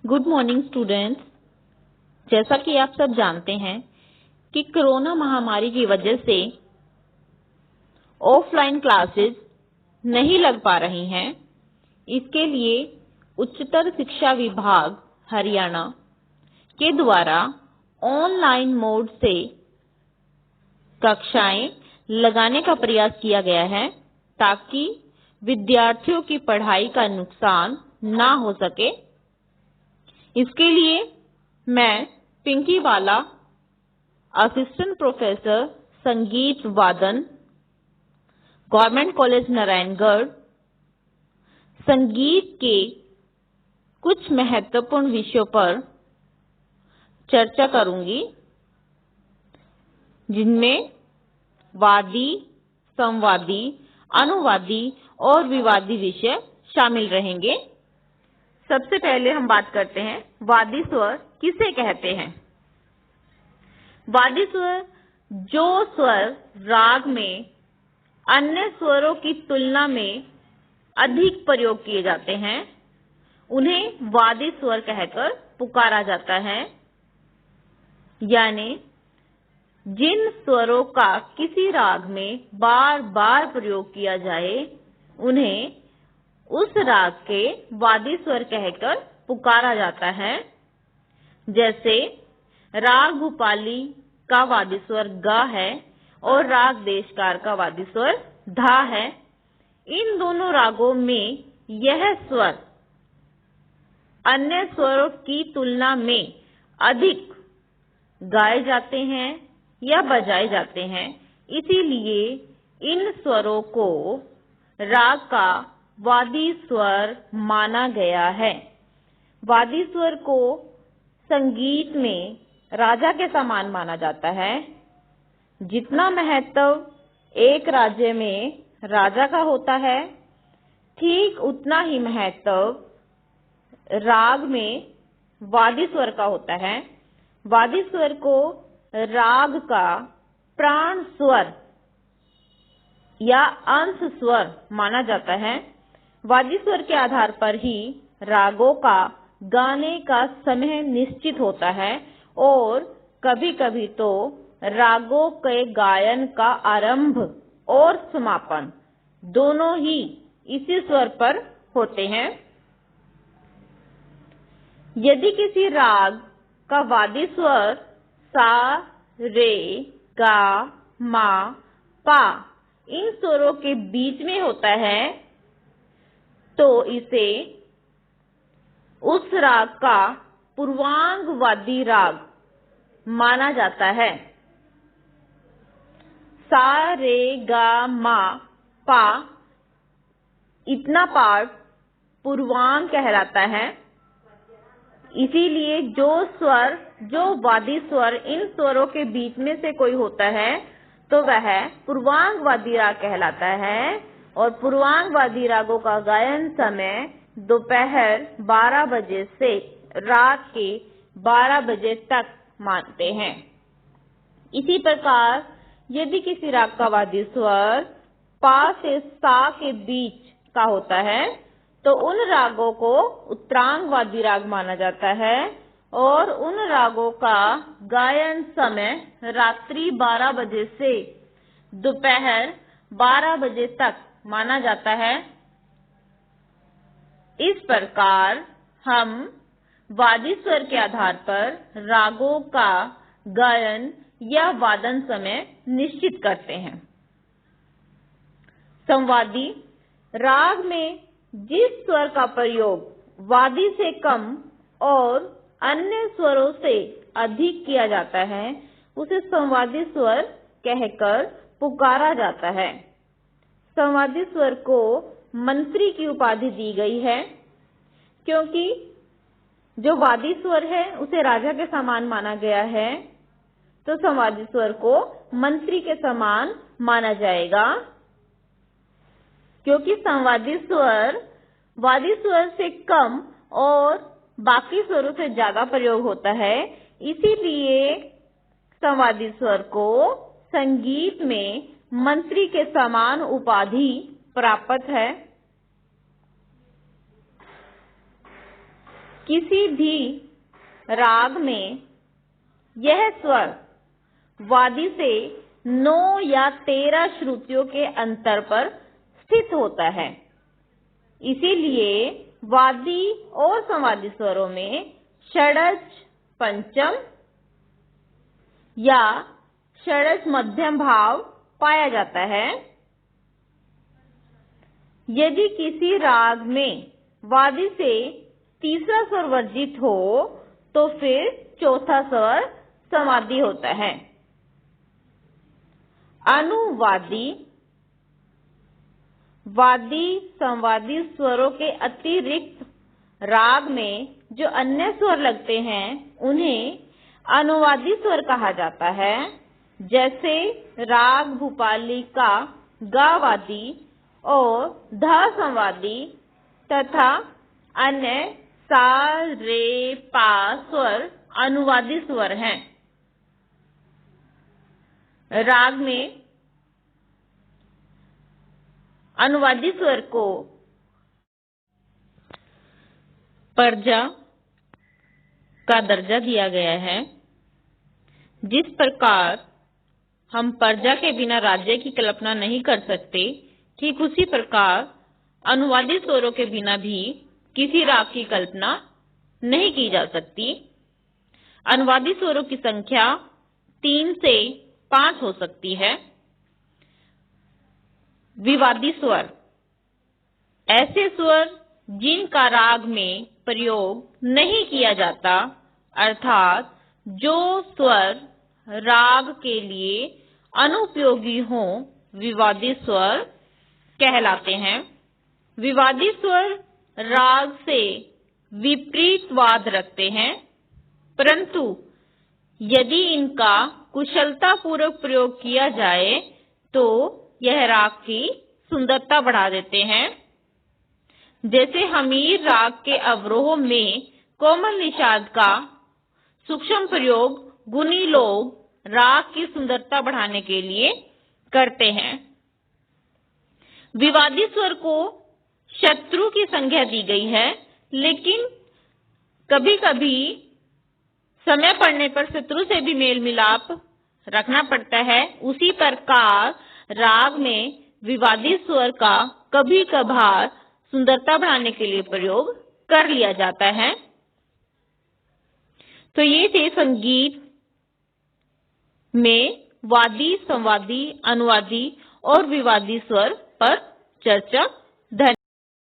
Good morning students. जैसा कि आप सब जानते हैं कि कोरोना महामारी की वजह से ऑफलाइन क्लासेस नहीं लग पा रही हैं। इसके लिए उच्चतर शिक्षा विभाग हरियाणा के द्वारा ऑनलाइन मोड से कक्षाएं लगाने का प्रयास किया गया है ताकि विद्यार्थियों की पढ़ाई का नुकसान ना हो सके। इसके लिए मैं पिंकी वाला, असिस्टेंट प्रोफेसर संगीत वादन, गवर्नमेंट कॉलेज नारायणगढ़, संगीत के कुछ महत्वपूर्ण विषयों पर चर्चा करूंगी, जिनमें वादी, संवादी, अनुवादी और विवादी विषय शामिल रहेंगे। सबसे पहले हम बात करते हैं वादी स्वर किसे कहते हैं। वादी स्वर जो स्वर राग में अन्य स्वरों की तुलना में अधिक प्रयोग किए जाते हैं उन्हें वादी स्वर कहकर पुकारा जाता है। यानी जिन स्वरों का किसी राग में बार बार प्रयोग किया जाए उन्हें उस राग के वादी स्वर कहकर पुकारा जाता है। जैसे राग भूपाली का वादी स्वर ग है और राग देशकार का वादी स्वर धा है। इन दोनों रागों में यह स्वर अन्य स्वरों की तुलना में अधिक गाए जाते हैं या बजाए जाते हैं, इसीलिए इन स्वरों को राग का वादी स्वर माना गया है। वादी स्वर को संगीत में राजा के समान माना जाता है। जितना महत्व एक राज्य में राजा का होता है, ठीक उतना ही महत्व राग में वादी स्वर का होता है। वादी स्वर को राग का प्राण स्वर या अंश स्वर माना जाता है। वादी स्वर के आधार पर ही रागों का गाने का समय निश्चित होता है और कभी कभी तो रागों के गायन का आरंभ और समापन दोनों ही इसी स्वर पर होते हैं। यदि किसी राग का वादी स्वर सा, रे, गा, मा, पा इन स्वरों के बीच में होता है तो इसे उस राग का पूर्वांग वादी राग माना जाता है। सा, रे, गा, मा, पा इतना पार्ट पूर्वांग कहलाता है। इसीलिए जो वादी स्वर इन स्वरों के बीच में से कोई होता है तो वह पूर्वांग वादी राग कहलाता है। और पूर्वांग वादी रागों का गायन समय दोपहर 12 बजे से रात के 12 बजे तक मानते हैं। इसी प्रकार यदि किसी राग का वादी स्वर पा से सा के बीच का होता है तो उन रागों को उत्तरांग वादी राग माना जाता है और उन रागों का गायन समय रात्रि 12 बजे से दोपहर 12 बजे तक माना जाता है। इस प्रकार हम वादी स्वर के आधार पर रागों का गायन या वादन समय निश्चित करते हैं। संवादी राग में जिस स्वर का प्रयोग वादी से कम और अन्य स्वरों से अधिक किया जाता है उसे संवादी स्वर कहकर पुकारा जाता है। संवादी स्वर को मंत्री की उपाधि दी गई है क्योंकि जो वादी स्वर है उसे राजा के समान माना गया है, तो संवादी स्वर को मंत्री के समान माना जाएगा। क्योंकि संवादी स्वर वादी स्वर से कम और बाकी स्वरों से ज्यादा प्रयोग होता है, इसीलिए संवादी स्वर को संगीत में मंत्री के समान उपाधि प्राप्त है। किसी भी राग में यह स्वर वादी से 9 या 13 श्रुतियों के अंतर पर स्थित होता है। इसीलिए वादी और संवादी स्वरों में षड्ज पंचम या षड्ज मध्यम भाव पाया जाता है। यदि किसी राग में वादी से तीसरा स्वर वर्जित हो तो फिर चौथा स्वर संवादी होता है। अनुवादी वादी संवादी स्वरों के अतिरिक्त राग में जो अन्य स्वर लगते हैं उन्हें अनुवादी स्वर कहा जाता है, जैसे राग भूपाली का गा वादी और ध संवादी तथा अन्य सा रे पा स्वर अनुवादी स्वर हैं। राग में अनुवादी स्वर को पर्जा का दर्जा दिया गया है। जिस प्रकार हम पर्जा के बिना राज्य की कल्पना नहीं कर सकते, ठीक उसी प्रकार अनुवादी स्वरों के बिना भी किसी राग की कल्पना नहीं की जा सकती। अनुवादी स्वरों की संख्या 3 से 5 हो सकती है। विवादी स्वर ऐसे स्वर जिनका राग में प्रयोग नहीं किया जाता, अर्थात जो स्वर राग के लिए अनुपयोगी हों, विवादी स्वर कहलाते हैं। विवादी स्वर राग से विपरीत वाद रखते हैं, परंतु यदि इनका कुशलतापूर्वक प्रयोग किया जाए तो यह राग की सुंदरता बढ़ा देते हैं। जैसे हमीर राग के अवरोह में कोमल निषाद का सूक्ष्म प्रयोग गुणी लोग राग की सुंदरता बढ़ाने के लिए करते हैं। विवादी स्वर को शत्रु की संज्ञा दी गई है, लेकिन कभी कभी समय पड़ने पर शत्रु से भी मेल मिलाप रखना पड़ता है। उसी प्रकार राग में विवादी स्वर का कभी कभार सुंदरता बढ़ाने के लिए प्रयोग कर लिया जाता है। तो ये थे संगीत में वादी, संवादी, अनुवादी और विवादी स्वर पर चर्चा।